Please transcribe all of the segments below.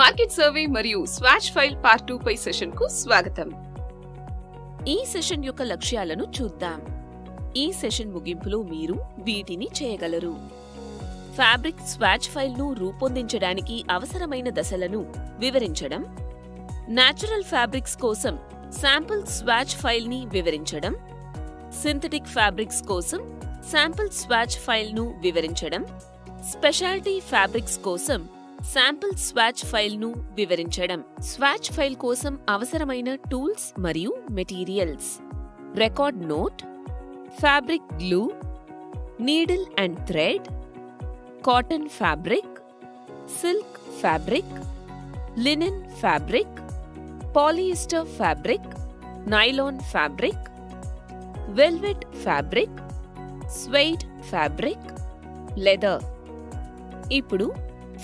Market survey మరియు swatch file part 2 పై session కు స్వాగతం. ఈ సెషన్ యొక్క లక్ష్యాలను చూద్దాం. ఈ సెషన్ ముగింపులో మీరు వీటిని చేయగలరు. ఫ్యాబ్రిక్ స్వాచ్ ఫైల్ ను రూపొందించడానికి అవసరమైన దశలను వివరించడం, నేచురల్ ఫ్యాబ్రిక్స్ కోసం శాంపిల్ స్వాచ్ ఫైల్ ని వివరించడం, సింథటిక్ ఫ్యాబ్రిక్స్ కోసం శాంపిల్ స్వాచ్ ఫైల్ ను వివరించడం, స్పెషాలిటీ ఫ్యాబ్రిక్స్ కోసం శాంపిల్ స్వాచ్ ఫైల్ ను వివరించడం, స్వాచ్ ఫైల్ కోసం అవసరమైన టూల్స్ మరియు materials, record note, fabric glue, needle and thread, cotton fabric, silk fabric, linen fabric, polyester fabric, nylon fabric, velvet fabric, suede fabric, leather. ఇప్పుడు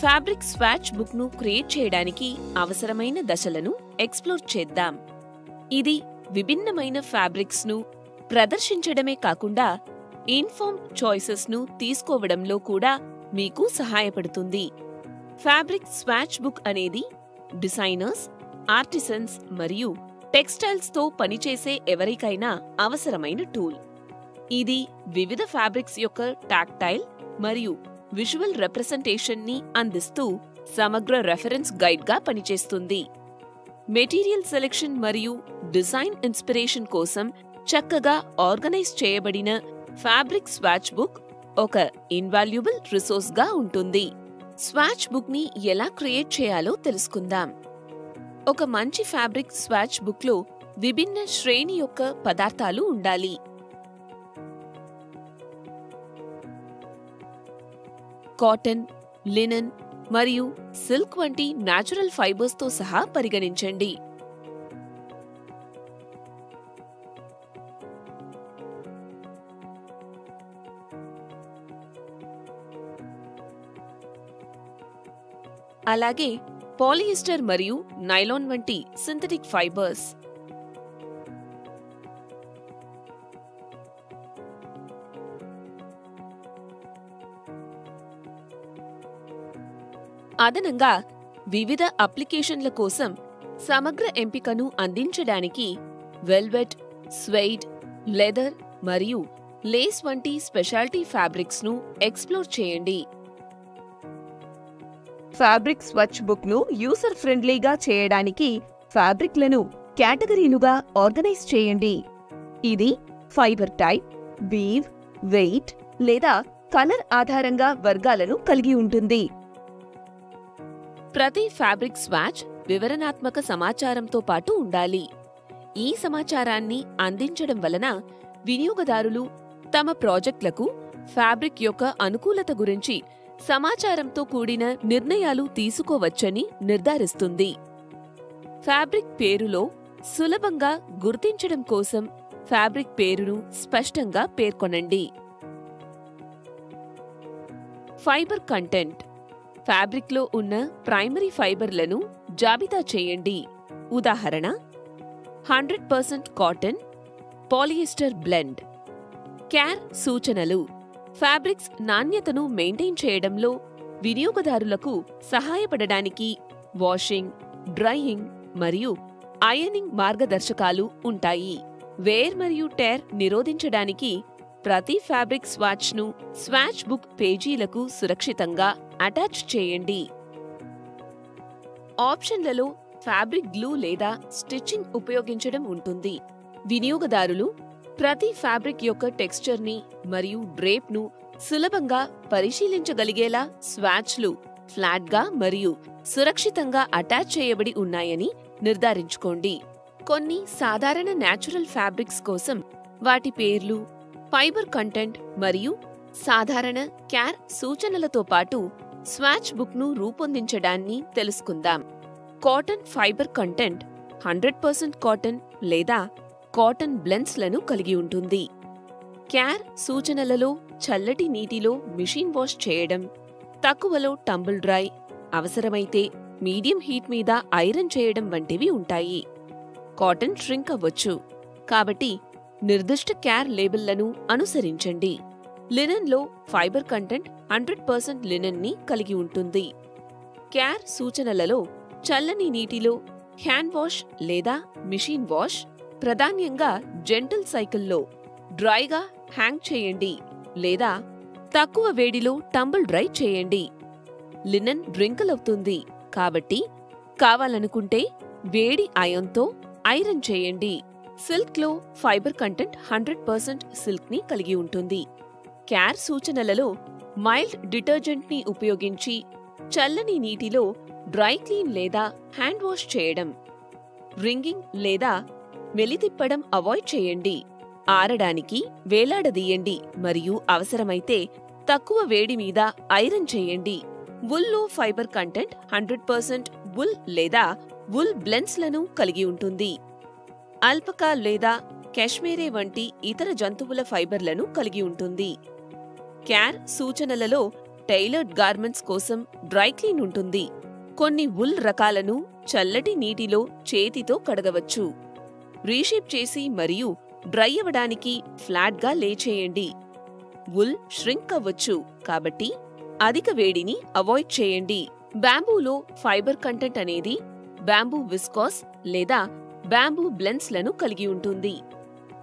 fabric swatch book ను create చేయడానికి అవసరమైన దశలను ఎక్స్ప్లోర్ చేద్దాం. ఇది విభిన్నమైన ఫ్యాబ్రిక్స్ ను ప్రదర్శించడమే కాకుండా ఇన్ఫార్మ్డ్ చాయిసెస్ ను తీసుకోవడంలో కూడా మీకు సహాయపడుతుంది. ఫ్యాబ్రిక్ స్వాచ్ బుక్ అనేది డిజైనర్స్, ఆర్టిసన్స్ మరియు టెక్స్టైల్స్ తో పనిచేసే ఎవరికైనా అవసరమైన టూల్. ఇది వివిధ ఫ్యాబ్రిక్స్ యొక్క టాక్టైల్ మరియు విజువల్ రిప్రజెంటేషన్ ని అందిస్తూ సమగ్ర రెఫరెన్స్ గైడ్ గా పనిచేస్తుంది. మెటీరియల్ సెలెక్షన్ మరియు డిజైన్ ఇన్స్పిరేషన్ కోసం చక్కగా ఆర్గనైజ్ చేయబడిన ఫ్యాబ్రిక్ స్వాచ్ బుక్ ఒక ఇన్వాల్యుబుల్ రిసోర్స్ గా ఉంటుంది. స్వాచ్ బుక్ ని ఎలా క్రియేట్ చేయాలో తెలుసుకుందాం. ఒక మంచి ఫ్యాబ్రిక్ స్వాచ్ బుక్ లో విభిన్న శ్రేణి యొక్క పదార్థాలు ఉండాలి. కాటన్, లినెన్ మరియు సిల్క్ వంటి న్యాచురల్ ఫైబర్స్ తో సహా పరిగణించండి. అలాగే పాలియస్టర్ మరియు నైలాన్ వంటి సింథటిక్ ఫైబర్స్. అదనంగా వివిధ అప్లికేషన్ల కోసం సమగ్ర ఎంపికను అందించడానికి వెల్వెట్, స్వెయిడ్, లెదర్ మరియు లేస్ వంటి స్పెషాలిటీ ఫ్యాబ్రిక్స్ ను ఎక్స్ప్లోర్ చేయండి. ఫ్యాబ్రిక్ స్వాచ్ బుక్ ను యూజర్ ఫ్రెండ్లీగా చేయడానికి ఫ్యాబ్రిక్లను కేటగిరీలుగా ఆర్గనైజ్ చేయండి. ఇది ఫైబర్ టైప్, వీవ్, వెయిట్ లేదా కలర్ ఆధారంగా వర్గాలను కలిగి ఉంటుంది. ప్రతి ఫ్యాబ్రిక్ స్వాచ్ వివరణాత్మక సమాచారంతో పాటు ఉండాలి. ఈ సమాచారాన్ని అందించడం వలన వినియోగదారులు తమ ప్రాజెక్టులకు ఫ్యాబ్రిక్ యొక్క అనుకూలత గురించి సమాచారంతో కూడిన నిర్ణయాలు తీసుకోవచ్చని నిర్ధారిస్తుంది. ఫ్యాబ్రిక్ పేరులో సులభంగా గుర్తించడం కోసం ఫ్యాబ్రిక్ పేరును స్పష్టంగా పేర్కొనండి. Fibre content. ఫ్యాబ్రిక్లో ఉన్న ప్రైమరీ ఫైబర్లను జాబితా చేయండి. ఉదాహరణ: 100% కాటన్, పాలియస్టర్ బ్లెండ్. కేర్ సూచనలు. ఫ్యాబ్రిక్స్ నాణ్యతను మెయింటైన్ చేయడంలో వినియోగదారులకు సహాయపడడానికి వాషింగ్, డ్రైయింగ్ మరియు ఐరనింగ్ మార్గదర్శకాలు ఉంటాయి. వేర్ మరియు టేర్ నిరోధించడానికి ప్రతి ఫ్యాబ్రిక్ స్వాచ్ను స్వాచ్ బుక్ పేజీలకు సురక్షితంగా అటాచ్ చేయండి. ఆప్షన్లలో ఫ్యాబ్రిక్ గ్లూ లేదా స్టిచ్చింగ్ ఉపయోగించడం ఉంటుంది. వినియోగదారులు ప్రతి ఫ్యాబ్రిక్ యొక్క టెక్స్చర్ని మరియు డ్రేప్ను సులభంగా పరిశీలించగలిగేలా స్వాచ్లు ఫ్లాట్గా మరియు సురక్షితంగా అటాచ్ చేయబడి ఉన్నాయని నిర్ధారించుకోండి. కొన్ని సాధారణ న్యాచురల్ ఫ్యాబ్రిక్స్ కోసం వాటి పేర్లు, ఫైబర్ కంటెంట్ మరియు సాధారణ కేర్ సూచనలతో పాటు స్వాచ్ బుక్ ను రూపొందించడాన్ని తెలుసుకుందాం. కాటన్ ఫైబర్ కంటెంట్ 100% కాటన్ లేదా కాటన్ బ్లెండ్స్ లను కలిగి ఉంటుంది. కేర్ సూచనలలో చల్లటి నీటిలో మిషన్ వాష్ చేయడం, తక్కువలో టంబుల్ డ్రై, అవసరమైతే మీడియం హీట్ మీద ఐరన్ చేయడం వంటివి ఉంటాయి. కాటన్ ష్రింక్ అవ్వచ్చు, కాబట్టి నిర్దిష్ట కేర్ లేబుల్లను అనుసరించండి. లినెన్లో ఫైబర్ కంటెంట్ 100% లినెన్ ని కలిగి ఉంటుంది. కేర్ సూచనలలో చల్లని నీటిలో హ్యాండ్ వాష్ లేదా మిషన్ వాష్, ప్రధానంగా జెంటల్ సైకిల్లో డ్రైగా హ్యాంగ్ చేయండి లేదా తక్కువ వేడిలో టంబుల్ డ్రై చేయండి. లినెన్ రింకిల్ అవుతుంది కాబట్టి కావాలనుకుంటే వేడి అయాన్తో ఐరన్ చేయండి. సిల్క్లో ఫైబర్ కంటెంట్ 100% సిల్క్ని కలిగి ఉంటుంది. కేర్ సూచనలలో మైల్డ్ డిటర్జెంట్ని ఉపయోగించి చల్లని నీటిలో డ్రై క్లీన్ లేదా హ్యాండ్ వాష్ చేయడం, రింగింగ్ లేదా మెలితిప్పడం అవాయిడ్ చేయండి. ఆరడానికి వేలాడదీయండి మరియు అవసరమైతే తక్కువ వేడి మీద ఐరన్ చేయండి. వుల్లో ఫైబర్ కంటెంట్ 100% వుల్ లేదా వుల్ బ్లెండ్స్లను కలిగి ఉంటుంది. అల్పకా లేదా కాశ్మీరే వంటి ఇతర జంతువుల ఫైబర్లను కలిగి ఉంటుంది. కేర్ సూచనలలో టైలర్డ్ గార్మెంట్స్ కోసం డ్రై క్లీన్ ఉంటుంది. కొన్ని వుల్ రకాలను చల్లటి నీటిలో చేతితో కడగవచ్చు. రీషేప్ చేసి మరియు డ్రై అవ్వడానికి ఫ్లాట్గా లే చేయండి. వుల్ ష్రింక్ అవ్వచ్చు కాబట్టి అధిక వేడిని అవాయిడ్ చేయండి. బ్యాంబూలో ఫైబర్ కంటెంట్ అనేది బ్యాంబూ విస్కాస్ లేదా బ్యాంబూ బ్లెండ్స్లను కలిగి ఉంటుంది.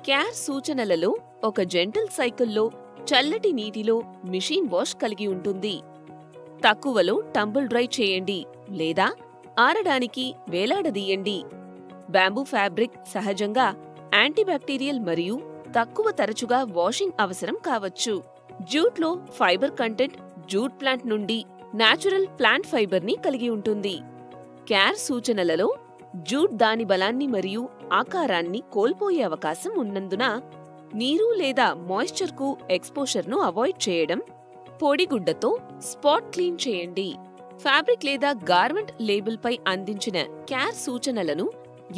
కేర్ సూచనలలో ఒక జెంటల్ సైకిల్లో చల్లటి నీటిలో మిషన్ వాష్ కలిగి ఉంటుంది. తక్కువలో టంబుల్ డ్రై చేయండి లేదా ఆరడానికి వేలాడదీయండి. బ్యాంబూ ఫ్యాబ్రిక్ సహజంగా యాంటీబ్యాక్టీరియల్ మరియు తక్కువ తరచుగా వాషింగ్ అవసరం కావచ్చు. జూట్లో ఫైబర్ కంటెంట్ జూట్ ప్లాంట్ నుండి న్యాచురల్ ప్లాంట్ ఫైబర్ని కలిగి ఉంటుంది. కేర్ సూచనలలో జూట్ దాని బలాన్ని మరియు ఆకారాన్ని కోల్పోయే అవకాశం ఉన్నందున నీరు లేదా మాయిశ్చర్కు ఎక్స్పోజర్ను అవాయిడ్ చేయడం, పొడిగుడ్డతో స్పాట్ క్లీన్ చేయండి. ఫ్యాబ్రిక్ లేదా గార్మెంట్ లేబుల్పై అందించిన కేర్ సూచనలను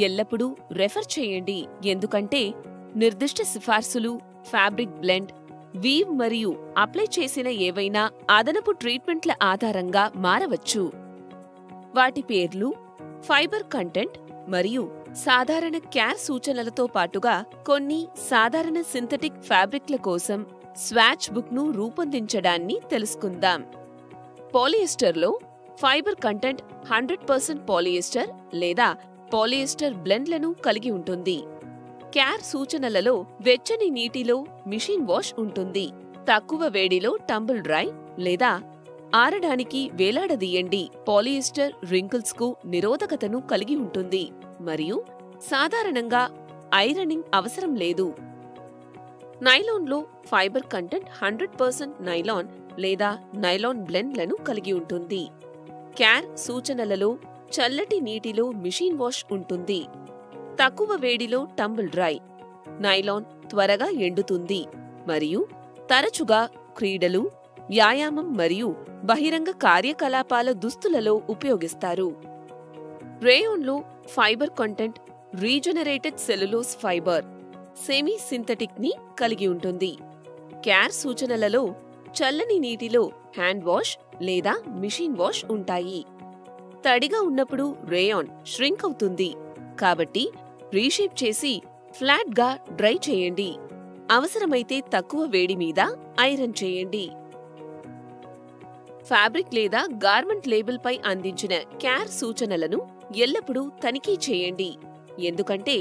ఎల్లప్పుడూ రెఫర్ చేయండి, ఎందుకంటే నిర్దిష్ట సిఫార్సులు ఫ్యాబ్రిక్ బ్లెండ్, వీవ్ మరియు అప్లై చేసిన ఏవైనా అదనపు ట్రీట్మెంట్ల ఆధారంగా మారవచ్చు. వాటి పేర్లు, ఫైబర్ కంటెంట్ మరియు సాధారణ కేర్ సూచనలతో పాటుగా కొన్ని సాధారణ సింథటిక్ ఫ్యాబ్రిక్ల కోసం స్వాచ్ బుక్ను రూపొందించడాన్ని తెలుసుకుందాం. పాలియెస్టర్లో ఫైబర్ కంటెంట్ 100% పాలియెస్టర్ లేదా పాలియెస్టర్ బ్లెండ్లను కలిగి ఉంటుంది. కేర్ సూచనలలో వెచ్చని నీటిలో మిషన్ వాష్ ఉంటుంది. తక్కువ వేడిలో టంబుల్ డ్రై లేదా ఆరడానికి వేలాడదీయండి. పాలియెస్టర్ రింకిల్స్ కు నిరోధకతను కలిగి ఉంటుంది మరియు సాధారణంగా ఐరనింగ్ అవసరం లేదు. నైలాన్లో ఫైబర్ కంటెంట్ 100% నైలాన్ లేదా నైలాన్ బ్లెండ్లను కలిగి ఉంటుంది. కేర్ సూచనలలో చల్లటి నీటిలో మిషన్ వాష్ ఉంటుంది. తక్కువ వేడిలో టంబుల్ డ్రై. నైలాన్ త్వరగా ఎండుతుంది మరియు తరచుగా క్రీడలు, వ్యాయామం మరియు బహిరంగ కార్యకలాపాల దుస్తులలో ఉపయోగిస్తారు. రేయాన్లో fibre content regenerated cellulose fibre, semi synthetic ని కలిగి ఉంటుంది. కేర్ సూచనలలో చల్లని నీటిలో హ్యాండ్ వాష్ లేదా మిషన్ వాష్ ఉంటాయి. తడిగా ఉన్నప్పుడు రేయాన్ ష్రింక్ అవుతుంది కాబట్టి రీషేప్ చేసి ఫ్లాట్గా డ్రై చేయండి. అవసరమైతే తక్కువ వేడి మీద ఐరన్ చేయండి. ఫ్యాబ్రిక్ లేదా గార్మెంట్ లేబుల్పై అందించిన కేర్ సూచనలను ఎల్లప్పుడూ తనిఖీ చేయండి, ఎందుకంటే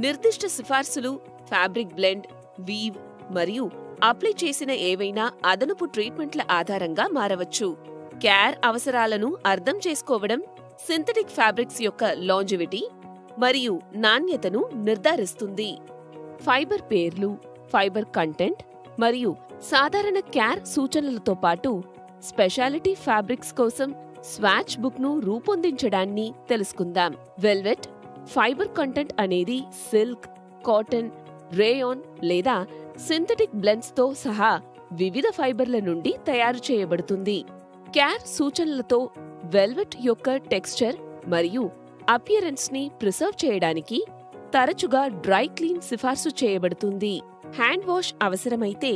నిర్దిష్ట సిఫార్సులు ఫ్యాబ్రిక్ బ్లెండ్, వీవ్ మరియు అప్లై చేసిన ఏవైనా అదనపు ట్రీట్మెంట్ల ఆధారంగా మారవచ్చు. కేర్ అవసరాలను అర్థం చేసుకోవడం సింథటిక్ ఫ్యాబ్రిక్స్ యొక్క లాంజివిటీ మరియు నాణ్యతను నిర్ధారిస్తుంది. ఫైబర్ పేర్లు, ఫైబర్ కంటెంట్ మరియు సాధారణ కేర్ సూచనలతో పాటు స్పెషాలిటీ ఫ్యాబ్రిక్స్ కోసం స్వాచ్ బుక్ను రూపొందించడాన్ని తెలుసుకుందాం. వెల్వెట్ ఫైబర్ కంటెంట్ అనేది సిల్క్, కాటన్, రేయాన్ లేదా సింథటిక్ బ్లెండ్స్తో సహా వివిధ ఫైబర్ల నుండి తయారు చేయబడుతుంది. కేర్ సూచనలతో వెల్వెట్ యొక్క టెక్స్చర్ మరియు అపియరెన్స్ ని ప్రిజర్వ్ చేయడానికి తరచుగా డ్రై క్లీన్ సిఫార్సు చేయబడుతుంది. హ్యాండ్ వాష్ అవసరమైతే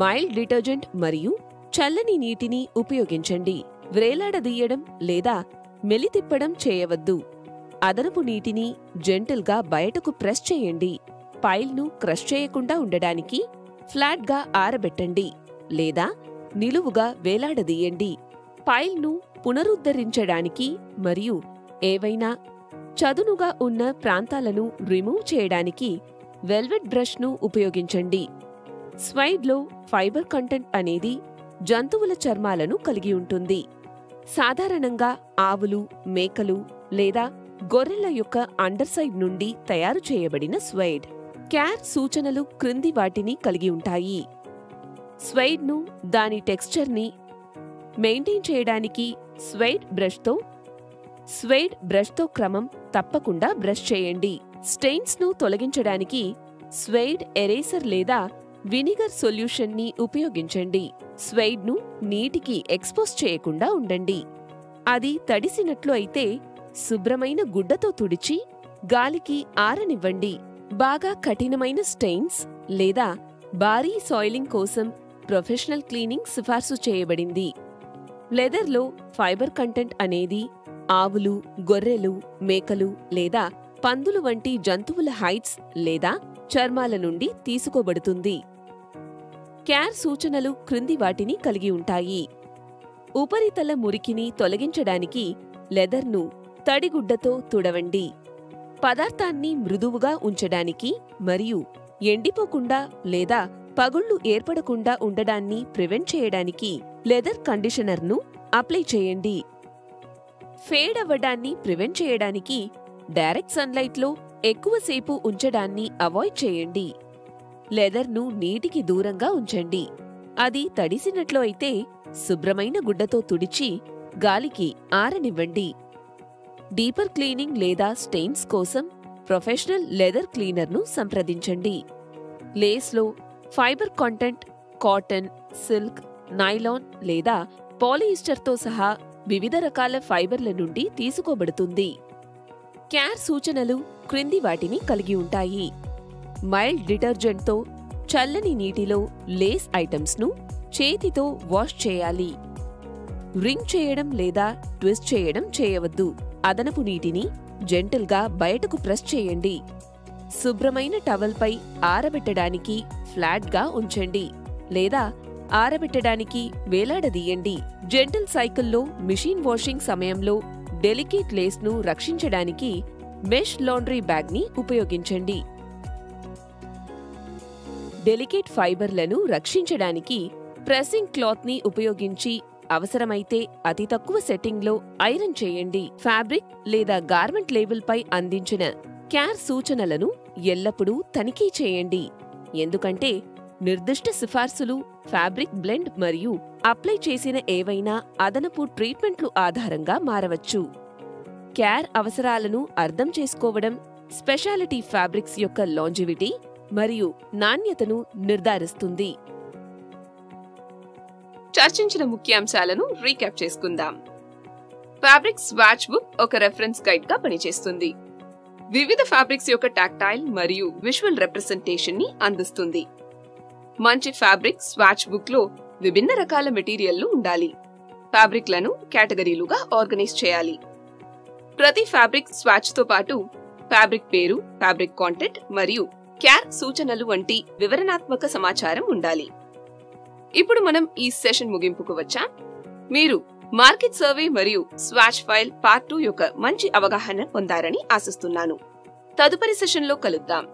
మైల్డ్ డిటర్జెంట్ మరియు చల్లని నీటిని ఉపయోగించండి. వ్రేలాడదీయడం లేదా మెలితిప్పడం చేయవద్దు. అదనపు నీటిని జెంటిల్గా బయటకు ప్రెస్ చేయండి. పైల్ను క్రష్ చేయకుండా ఉండడానికి ఫ్లాట్గా ఆరబెట్టండి లేదా నిలువుగా వేలాడదీయండి. పైల్ను పునరుద్ధరించడానికి మరియు ఏవైనా చదునుగా ఉన్న ప్రాంతాలను రిమూవ్ చేయడానికి వెల్వెట్ బ్రష్ను ఉపయోగించండి. స్వైడ్లో ఫైబర్ కంటెంట్ అనేది జంతువుల చర్మాలను కలిగి ఉంటుంది. సాధారణంగా ఆవులు, మేకలు లేదా గొర్రెల యొక్క అండర్సైడ్ నుండి తయారు చేయబడిన స్వైడ్. క్యార్ సూచనలు క్రింది వాటిని కలిగి ఉంటాయి. స్వైడ్ను దాని టెక్స్చర్ని మెయింటైన్ చేయడానికి స్వైడ్ బ్రష్తో క్రమం తప్పకుండా బ్రష్ చేయండి. స్టెయిన్స్ను తొలగించడానికి స్వైడ్ ఎరేసర్ లేదా వినిగర్ సొల్యూషన్ని ఉపయోగించండి. స్వైడ్ను నీటికి ఎక్స్పోజ్ చేయకుండా ఉండండి. అది తడిసినట్లు అయితే శుభ్రమైన గుడ్డతో తుడిచి గాలికి ఆరనివ్వండి. బాగా కఠినమైన స్టెయిన్స్ లేదా భారీ సాయిలింగ్ కోసం ప్రొఫెషనల్ క్లీనింగ్ సిఫార్సు చేయబడింది. లెదర్లో ఫైబర్ కంటెంట్ అనేది ఆవులు, గొర్రెలు, మేకలు లేదా పందులు వంటి జంతువుల హైడ్స్ లేదా చర్మాల నుండి తీసుకోబడుతుంది. క్యార్ సూచనలు క్రింది వాటిని కలిగి ఉంటాయి. ఉపరితల మురికిని తొలగించడానికి లెదర్ను తడిగుడ్డతో తుడవండి. పదార్థాన్ని మృదువుగా ఉంచడానికి మరియు ఎండిపోకుండా లేదా పగుళ్లు ఏర్పడకుండా ఉండడాన్ని ప్రివెంట్ చేయడానికి లెదర్ కండిషనర్ను అప్లై చేయండి. ఫేడ్ అవ్వడాన్ని ప్రివెంట్ చేయడానికి డైరెక్ట్ సన్లైట్లో ఎక్కువసేపు ఉంచడాన్ని అవాయిడ్ చేయండి. లెదర్ను నీటికి దూరంగా ఉంచండి. అది తడిసినట్లు అయితే శుభ్రమైన గుడ్డతో తుడిచి గాలికి ఆరనివ్వండి. డీపర్ క్లీనింగ్ లేదా స్టెయిన్స్ కోసం ప్రొఫెషనల్ లెదర్ క్లీనర్ను సంప్రదించండి. లేస్లో fibre content cotton, silk, nylon లేదా పాలియిస్టర్తో సహా వివిధ రకాల ఫైబర్ల నుండి తీసుకోబడుతుంది. క్యార్ సూచనలు క్రింది వాటిని కలిగి ఉంటాయి. మైల్డ్ డిటర్జెంట్తో చల్లని నీటిలో లేస్ ఐటమ్స్ను చేతితో వాష్ చేయాలి. రింగ్ చేయడం లేదా ట్విస్ట్ చేయడం చేయవద్దు. అదనపు నీటిని జెంటిల్గా బయటకు ప్రెస్ చేయండి. శుభ్రమైన టవల్పై ఆరబెట్టడానికి ఫ్లాట్గా ఉంచండి లేదా ఆరబెట్టడానికి వేలాడదీయండి. జెంటిల్ సైకిల్లో మిషన్ వాషింగ్ సమయంలో డెలికేట్ లేస్ను రక్షించడానికి మెష్ లాండ్రీ బ్యాగ్ని ఉపయోగించండి. డెలికేట్ ఫైబర్లను రక్షించడానికి ప్రెసింగ్ క్లాత్ని ఉపయోగించి అవసరమైతే అతి తక్కువ సెట్టింగ్లో ఐరన్ చేయండి. ఫ్యాబ్రిక్ లేదా గార్మెంట్ లేబుల్పై అందించిన క్యార్ సూచనలను ఎల్లప్పుడూ తనిఖీ చేయండి, ఎందుకంటే నిర్దిష్ట సిఫార్సులు ఫ్యాబ్రిక్ బ్లెండ్ మరియు అప్లై చేసిన ఏవైనా అదనపు ట్రీట్మెంట్లు ఆధారంగా మారవచ్చు. క్యార్ అవసరాలను అర్థం చేసుకోవడం స్పెషాలిటీ ఫ్యాబ్రిక్స్ యొక్క లాంజివిటీ మరియు నాణ్యతను నిర్ధారిస్తుంది. చర్చించిన ముఖ్యాంశాలను రీక్యాప్ చేసుకుందాం. ఫ్యాబ్రిక్ స్వాచ్ బుక్ ఒక రెఫరెన్స్ గైడ్ గా పనిచేస్తుంది. వివిధ ఫ్యాబ్రిక్స్ యొక్క టాక్టైల్ మరియు విజువల్ రిప్రజెంటేషన్ ని అందిస్తుంది. మంచి ఫ్యాబ్రిక్ స్వాచ్ బుక్ లో విభిన్న రకాల మెటీరియల్లు ఉండాలి. ఫ్యాబ్రిక్లను కేటగిరీలుగా ఆర్గనైజ్ చేయాలి. ప్రతి ఫ్యాబ్రిక్ స్వాచ్ తో పాటు ఫ్యాబ్రిక్ పేరు, ఫ్యాబ్రిక్ కాంటెంట్ మరియు క్యార్ సూచనలు వంటి వివరణాత్మక సమాచారం ఉండాలి. ఇప్పుడు మనం ఈ సెషన్ ముగింపుకు వచ్చాం. మీరు మార్కెట్ సర్వే మరియు స్వాచ్ ఫైల్ పార్ట్ 2 యొక్క మంచి అవగాహన పొందారని ఆశిస్తున్నాను. తదుపరి సెషన్లో కలుద్దాం.